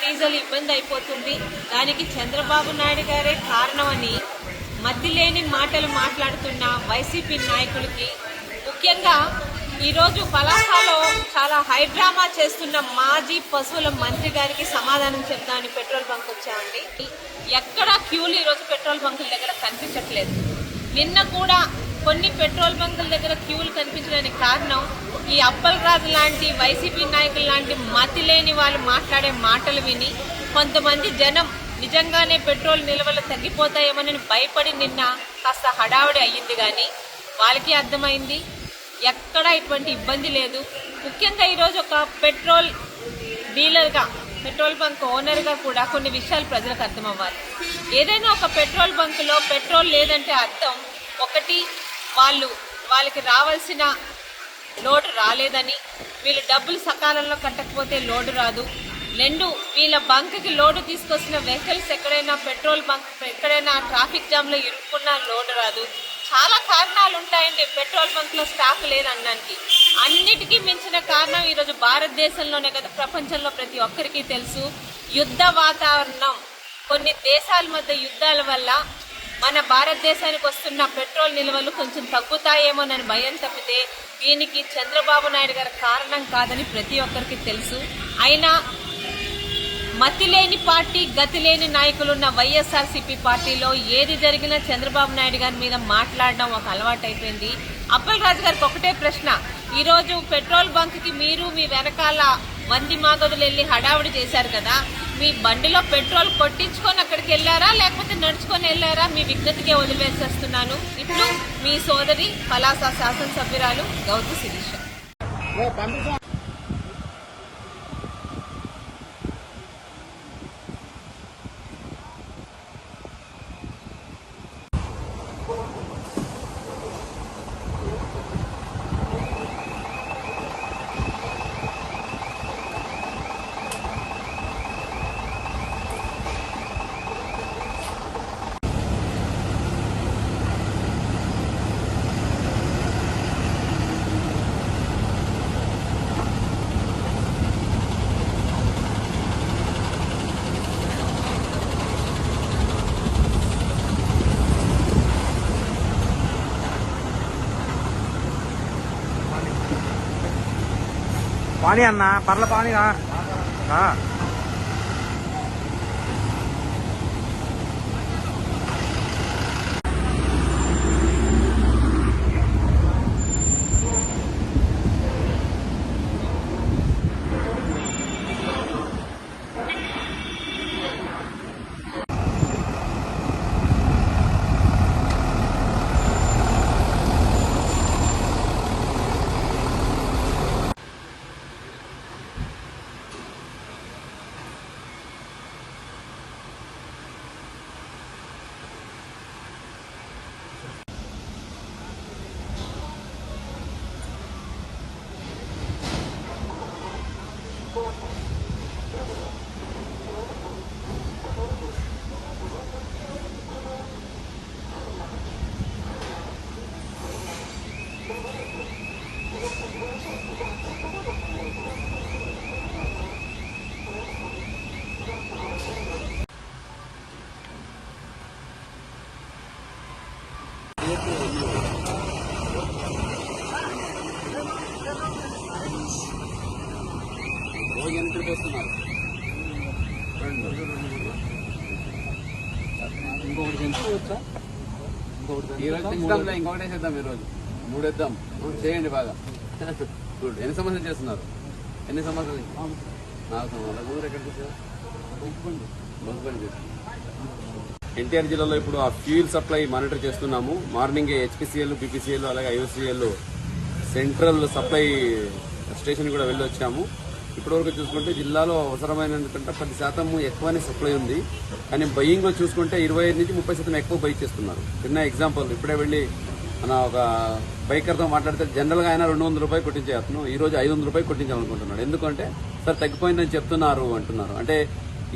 Diesel ఇబ్బంది అయిపోతుంది, దానికి చంద్రబాబు నాయుడు గారే కారణమని మతిలేని మాటలు మాట్లాడుతున్న వైసీపీ నాయకులకి, ముఖ్యంగా ఈరోజు పలాసలో చాలా హైడ్రామా చేస్తున్న మాజీ పశువుల మంత్రి గారికి సమాధానం చెప్దామని పెట్రోల్ బంక్ వచ్చామండి. ఎక్కడా క్యూలు ఈరోజు పెట్రోల్ బంకుల దగ్గర కనిపించట్లేదు. నిన్న కూడా కొన్ని పెట్రోల్ బంకుల దగ్గర క్యూలు కనిపించడానికి కారణం ఈ అప్పలరాజు లాంటి వైసీపీ నాయకులు లాంటి మతి లేని వాళ్ళు మాట్లాడే మాటలు విని కొంతమంది జనం నిజంగానే పెట్రోల్ నిల్వలు తగ్గిపోతాయేమోనని భయపడి నిన్న కాస్త హడావుడి అయ్యింది. కానీ వాళ్ళకి అర్థమైంది ఎక్కడా ఇటువంటి ఇబ్బంది లేదు. ముఖ్యంగా ఈరోజు ఒక పెట్రోల్ డీలర్గా, పెట్రోల్ బంక్ ఓనర్గా కూడా కొన్ని విషయాలు ప్రజలకు అర్థమవ్వాలి. ఏదైనా ఒక పెట్రోల్ బంకులో పెట్రోల్ లేదంటే అర్థం ఒకటి, వాళ్ళకి రావాల్సిన లోడు రాలేదని, వీళ్ళు డబ్బులు సకాలంలో కట్టకపోతే లోడు రాదు. రెండు, వీళ్ళ బంక్కి లోడు తీసుకొచ్చిన వెహికల్స్ ఎక్కడైనా పెట్రోల్ బంక్ ఎక్కడైనా ట్రాఫిక్ జామ్లో ఇరుక్కున్నా లోడు రాదు. చాలా కారణాలు ఉంటాయండి పెట్రోల్ బంక్లో స్టాక్ లేదనడానికి. అన్నిటికీ మించిన కారణం ఈరోజు భారతదేశంలోనే కదా, ప్రపంచంలో ప్రతి ఒక్కరికి తెలుసు, యుద్ధ వాతావరణం. కొన్ని దేశాల మధ్య యుద్ధాల వల్ల మన భారతదేశానికి వస్తున్న పెట్రోల్ నిల్వలు కొంచెం తగ్గుతాయేమోనని భయం తప్పితే దీనికి చంద్రబాబు నాయుడు గారి కారణం కాదని ప్రతి ఒక్కరికి తెలుసు. అయినా మతిలేని పార్టీ, గతిలేని నాయకులున్న వైఎస్ఆర్సీపీ పార్టీలో ఏది జరిగినా చంద్రబాబు నాయుడు గారి మీద మాట్లాడడం ఒక అలవాటు అయిపోయింది. అప్పలరాజు గారికి ఒకటే ప్రశ్న, ఈరోజు పెట్రోల్ బంక్కి మీరు మీ వెనకాల మంది మాగదులు వెళ్ళి హడావుడి చేశారు కదా, మీ బండిలో పెట్రోల్ కొట్టించుకొని అక్కడికి వెళ్ళారా లేకపోతే నడుచుకొని వెళ్ళారా? మీ విజ్ఞతకే వదిలేసేస్తున్నాను. ఇప్పుడు మీ సోదరి పలాస శాసనసభ్యురాలు గౌతు శిరీష. पानी अन्ना पर्ल पानी रा ఇంకొకటి వేసేద్దాం, ఈరోజు 3 వేద్దాం. చేయండి బాగా. గుడ్. ఎన్ని సంవత్సరాలు చేస్తున్నారు? ఎన్ని సంవత్సరాలు? 4 సంవత్సరాలు. ఊరు ఎక్కడ చేశారు? బొగ్గుపల్లి చేశారు. ఎన్టీఆర్ జిల్లాలో ఇప్పుడు ఆ ఫ్యూల్ సప్లై మానిటర్ చేస్తున్నాము. మార్నింగ్ హెచ్పిసిఎల్, బీపీసీఎల్, అలాగే ఐఓసీఎల్ సెంట్రల్ సప్లై స్టేషన్ కూడా వెళ్ళి వచ్చాము. ఇప్పటివరకు చూసుకుంటే జిల్లాలో అవసరమైన 10% ఎక్కువనే సప్లై ఉంది. కానీ బయ్యింగ్ లో చూసుకుంటే 25 నుంచి 30% ఎక్కువ బై చేస్తున్నారు. చిన్న ఎగ్జాంపుల్, ఇప్పుడే వెళ్ళి మన ఒక బైకర్తో మాట్లాడితే జనరల్ గా ఆయన 200 రూపాయలు కొట్టించేస్తున్నాం, ఈ రోజు 500 రూపాయలు కొట్టించాలనుకుంటున్నాడు. ఎందుకంటే సార్ తగ్గిపోయిందని చెప్తున్నారు అంటున్నారు. అంటే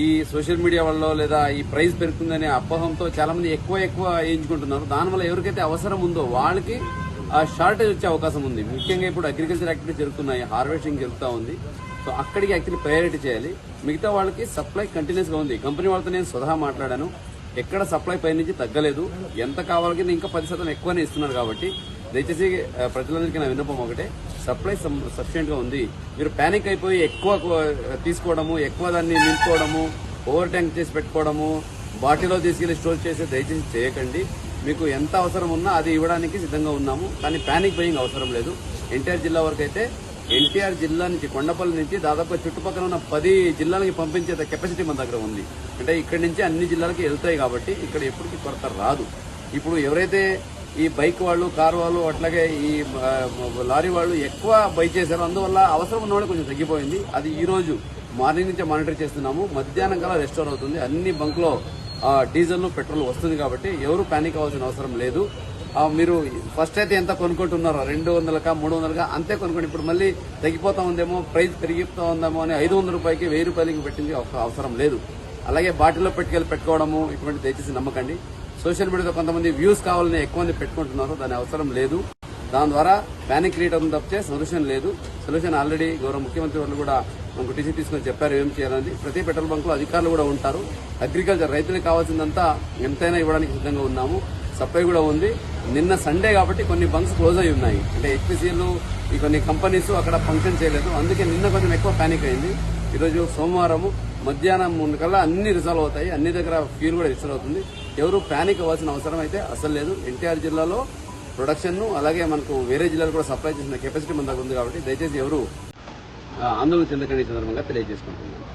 ఈ సోషల్ మీడియా వల్ల లేదా ఈ ప్రైస్ పెరుగుతుందనే అపోహంతో చాలా మంది ఎక్కువ వేయించుకుంటున్నారు. దానివల్ల ఎవరికైతే అవసరం ఉందో వాళ్ళకి ఆ షార్టేజ్ వచ్చే అవకాశం ఉంది. ముఖ్యంగా ఇప్పుడు అగ్రికల్చర్ యాక్టివిటీస్ జరుగుతున్నాయి, హార్వెస్టింగ్ జరుగుతూ ఉంది. సో అక్కడికి యాక్చువల్లీ ప్రయారిటీ చేయాలి. మిగతా వాళ్ళకి సప్లై కంటిన్యూస్గా ఉంది. కంపెనీ వాళ్ళతో నేను స్వతహా మాట్లాడాను, ఎక్కడ సప్లై పై నుంచి తగ్గలేదు, ఎంత కావాలకి ఇంకా 10% ఎక్కువనే ఇస్తున్నారు. కాబట్టి దయచేసి ప్రజలందరికీ నా విన్నపం ఒకటే, సప్లై సఫిషియెంట్ గా ఉంది. మీరు ప్యానిక్ అయిపోయి ఎక్కువ తీసుకోవడము, ఎక్కువ దాన్ని నింపుకోవడము, ఓవర్ ట్యాంక్ చేసి పెట్టుకోవడము, బాటిల్లో తీసుకెళ్లి స్టోర్ చేసి దయచేసి చేయకండి. మీకు ఎంత అవసరం ఉన్నా అది ఇవ్వడానికి సిద్ధంగా ఉన్నాము, కానీ ప్యానిక్ బయింగ్ అవసరం లేదు. ఎన్టీఆర్ జిల్లా వరకు అయితే ఎన్టీఆర్ జిల్లా నుంచి కొండపల్లి నుంచి దాదాపు చుట్టుపక్కల ఉన్న 10 జిల్లాలకి పంపించే కెపాసిటీ మన దగ్గర ఉంది. అంటే ఇక్కడి నుంచి అన్ని జిల్లాలకి వెళ్తాయి కాబట్టి ఇక్కడ ఎప్పటికీ కొరత రాదు. ఇప్పుడు ఎవరైతే ఈ బైక్ వాళ్ళు, కార్ వాళ్ళు, అట్లాగే ఈ లారీ వాళ్ళు ఎక్కువ బై చేశారో అందువల్ల అవసరం ఉన్న వాళ్ళు కొంచెం తగ్గిపోయింది. అది ఈ రోజు మార్నింగ్ నుంచే మానిటర్ చేస్తున్నాము. మధ్యాహ్నం కల్లా రెస్టోర్ అవుతుంది. అన్ని బంక్లో డీజిల్, పెట్రోల్ వస్తుంది కాబట్టి ఎవరు ప్యానిక్ అవ్వాల్సిన అవసరం లేదు. మీరు ఫస్ట్ అయితే ఎంత కొనుక్కుంటున్నారో 200కా 300కా అంతే కొనుక్కోండి. ఇప్పుడు మళ్ళీ తగ్గిపోతా ఉందేమో, ప్రైస్ పెరిగిపోతా ఉందేమో అని 500 రూపాయలకి 1000 రూపాయలకి పెట్టింది అవసరం లేదు. అలాగే బాటిల్లో పెట్టుకోవడము ఇటువంటి దయచేసి నమ్మకండి. సోషల్ మీడియాలో కొంతమంది వ్యూస్ కావాలని ఎక్కువ మంది పెట్టుకుంటున్నారు, దాని అవసరం లేదు. దాని ద్వారా ప్యానిక్ క్రియేట్ అవుతుంది తప్పితే సొల్యూషన్ లేదు. సొల్యూషన్ ఆల్రెడీ గౌరవ ముఖ్యమంత్రి వాళ్ళు కూడా మనకు టీసీ తీసుకొని చెప్పారు ఏం చేయాలని. ప్రతి పెట్రోల్ బంక్ లో అధికారులు కూడా ఉంటారు. అగ్రికల్చర్ రైతులకు కావాల్సిందంతా ఎంతైనా ఇవ్వడానికి సిద్ధంగా ఉన్నాము. సప్లై కూడా ఉంది. నిన్న సండే కాబట్టి కొన్ని బంక్స్ క్లోజ్ అయి ఉన్నాయి. అంటే హెచ్పిసిఎల్ ఈ కొన్ని కంపెనీస్ అక్కడ ఫంక్షన్ చేయలేదు, అందుకే నిన్న కొంచెం ఎక్కువ ప్యానిక్ అయింది. ఈరోజు సోమవారం మధ్యాహ్నం కల్లా అన్ని రిజాల్వ్ అవుతాయి. అన్ని దగ్గర ఫ్యూల్ కూడా రిజాల్వ్ అవుతుంది. ఎవరు ప్యానిక్ అవ్వాల్సిన అవసరం అయితే అసలు లేదు. ఎన్టీఆర్ జిల్లాలో ప్రొడక్షన్ అలాగే మనకు వేరే జిల్లాలు కూడా సప్లై చేసిన కెపాసిటీ మన దగ్గర ఉంది కాబట్టి దయచేసి ఎవరు ఆందోళన చెందకండి సందర్భంగా తెలియజేసుకుంటున్నాను.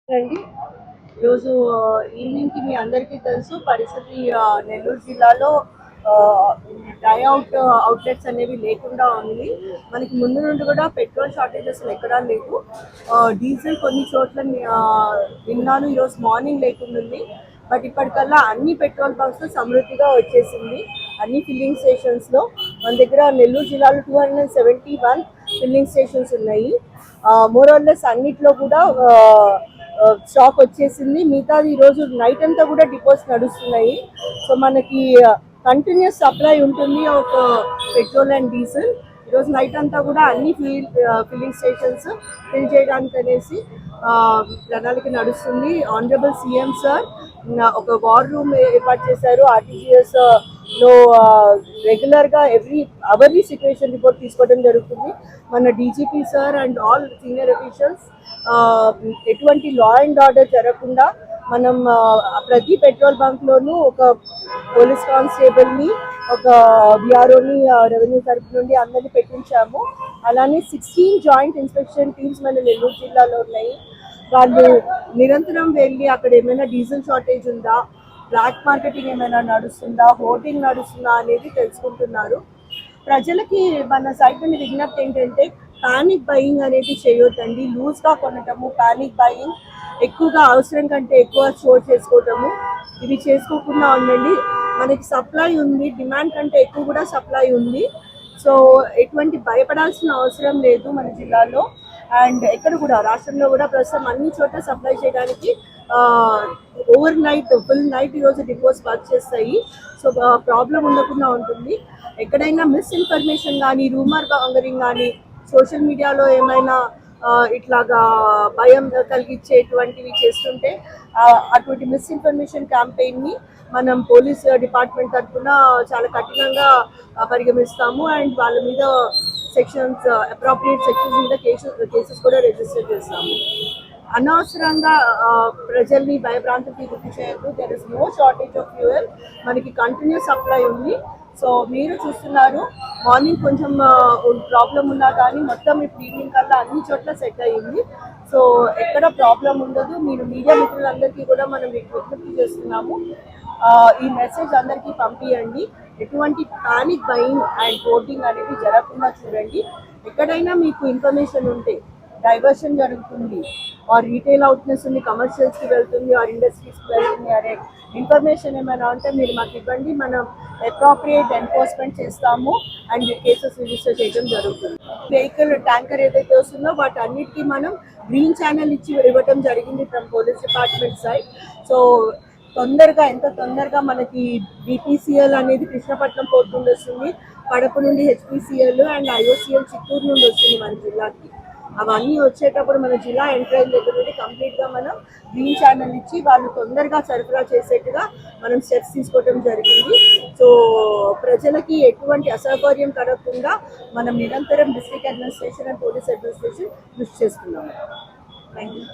అండి ఈరోజు ఈవినింగ్ కి మీ అందరికీ తెలుసు పరిస్థితి నెల్లూరు జిల్లాలో డ్రై అవుట్లెట్స్ అనేవి లేకుండా ఉంది. మనకి ముందు నుండి కూడా పెట్రోల్ షార్టేజెస్ ఎక్కడా లేవు. డీజిల్ కొన్ని చోట్ల విన్నాను ఈరోజు మార్నింగ్ లేకుండా, బట్ ఇప్పటికల్లా అన్ని పెట్రోల్ బంక్స్ సమృద్ధిగా వచ్చేసింది. అన్ని ఫిల్లింగ్ స్టేషన్స్ లో మన దగ్గర నెల్లూరు జిల్లాలో 271 ఫిల్లింగ్ స్టేషన్స్ ఉన్నాయి. మోరార్లెస్ అన్నిట్లో కూడా స్టాక్ వచ్చేసింది. మిగతాది ఈరోజు నైట్ అంతా కూడా డిపోస్ నడుస్తున్నాయి. సో మనకి కంటిన్యూస్ సప్లై ఉంటుంది ఒక పెట్రోల్ అండ్ డీజిల్. ఈరోజు నైట్ అంతా కూడా అన్ని ఫిల్లింగ్ స్టేషన్స్ ఫిల్ చేయడానికి అనేసి ప్రణాళిక నడుస్తుంది. ఆనరబుల్ సీఎం సార్ ఒక వార్ రూమ్ ఏర్పాటు చేశారు. ఆర్టీజీఎస్ లో రెగ్యులర్ గా అవర్లీ సిచ్యువేషన్ రిపోర్ట్ తీసుకోవడం జరుగుతుంది. మన DGP sir and all senior officials ఎటువంటి లా అండ్ ఆర్డర్ జరగకుండా మనం ప్రతి పెట్రోల్ బంక్ లోనూ ఒక పోలీస్ కానిస్టేబుల్ ని, ఒక బిఆర్ఓని రెవెన్యూ తరఫు నుండి అందరినీ పెట్టించాము. అలానే 16 జాయింట్ ఇన్స్పెక్షన్ టీమ్స్ మన నెల్లూరు జిల్లాలో ఉన్నాయి. వాళ్ళు నిరంతరం వెళ్ళి అక్కడ ఏమైనా డీజిల్ షార్టేజ్ ఉందా, బ్లాక్ మార్కెటింగ్ ఏమైనా నడుస్తుందా, హోర్డింగ్ నడుస్తుందా అనేది తెలుసుకుంటున్నారు. ప్రజలకి మన సైడ్ నుండి విజ్ఞప్తి ఏంటంటే పానిక్ బయింగ్ అనేది చేయొద్దండి. లూజ్గా కొనటము, పానిక్ బయింగ్, ఎక్కువగా అవసరం కంటే ఎక్కువ స్టోర్ చేసుకోవటము, ఇవి చేసుకోకుండా ఉండండి. మనకి సప్లై ఉంది, డిమాండ్ కంటే ఎక్కువ కూడా సప్లై ఉంది. సో ఎటువంటి భయపడాల్సిన అవసరం లేదు మన జిల్లాలో. అండ్ ఎక్కడ కూడా రాష్ట్రంలో కూడా ప్రస్తుతం అన్ని చోట్ల సప్లై చేయడానికి ఓవర్ నైట్ ఫుల్ నైట్ ఈరోజు డిపోస్ వర్క్ చేస్తాయి. సో ప్రాబ్లం ఉండకుండా ఉంటుంది. ఎక్కడైనా మిస్ఇన్ఫర్మేషన్ కానీ, రూమర్ మాంగరింగ్ కానీ, సోషల్ మీడియాలో ఏమైనా ఇట్లాగా భయం కలిగించేటువంటివి చేస్తుంటే అటువంటి మిస్ఇన్ఫర్మేషన్ క్యాంపెయిన్ని మనం పోలీస్ డిపార్ట్మెంట్ తరఫున చాలా కఠినంగా పరిగణిస్తాము. అండ్ వాళ్ళ మీద సెక్షన్స్, అప్రాప్రియేట్ సెక్షన్స్ మీద కేసెస్ కూడా రిజిస్టర్ చేస్తాము. అనవసరంగా ప్రజల్ని భయభ్రాంతికి గురి చేయొద్దు. There is no shortage of fuel. మనకి కంటిన్యూస్ సప్లై ఉంది. సో మీరు చూస్తున్నారు మార్నింగ్ కొంచెం ప్రాబ్లం ఉన్నా కానీ మొత్తం ఇప్పుడు ఈవినింగ్ కల్లా అన్ని చోట్ల సెట్ అయ్యింది. సో ఎక్కడ ప్రాబ్లం ఉండదు. మీరు మీడియా మిత్రులందరికీ కూడా మనం విజ్ఞప్తి చేస్తున్నాము, ఈ మెసేజ్ అందరికీ పంపించండి. ఎటువంటి పానిక్ బయింగ్ అండ్ హోర్డింగ్ అనేది జరగకుండా చూడండి. ఎక్కడైనా మీకు ఇన్ఫర్మేషన్ ఉంటే డైవర్షన్ జరుగుతుంది, ఆర్ రీటైల్ అవుట్లెట్స్ ఉంది, కమర్షియల్స్కి వెళ్తుంది, ఆర్ ఇండస్ట్రీస్కి వెళ్తుంది అనే ఇన్ఫర్మేషన్ ఏమైనా ఉంటే మీరు మాకు ఇవ్వండి. మనం అప్రోప్రియేట్ ఎన్ఫోర్స్మెంట్ చేస్తాము అండ్ కేసెస్ రిజిస్టర్ చేయడం జరుగుతుంది. వెహికల్ ట్యాంకర్ ఏదైతే వస్తుందో వాటి అన్నిటికీ మనం గ్రీన్ ఛానల్ ఇవ్వడం జరిగింది from police department side. So తొందరగా ఎంత తొందరగా మనకి బీపీసీఎల్ అనేది కృష్ణపట్నం పోర్ట్ నుండి వస్తుంది, కడప నుండి హెచ్పీసీఎల్ అండ్ ఐఓసీఎల్ చిత్తూరు నుండి వస్తుంది మన జిల్లాకి. అవన్నీ వచ్చేటప్పుడు మన జిల్లా ఎంట్రైన్ దగ్గర నుండి కంప్లీట్గా మనం గ్రీన్ ఛానల్ ఇచ్చి వాళ్ళు తొందరగా సరఫరా చేసేట్టుగా మనం స్టెప్స్ తీసుకోవడం జరిగింది. సో ప్రజలకి ఎటువంటి అసౌకర్యం కలగకుండా మనం నిరంతరం district administration and police administration కృషి చేస్తున్నాము. Thank you.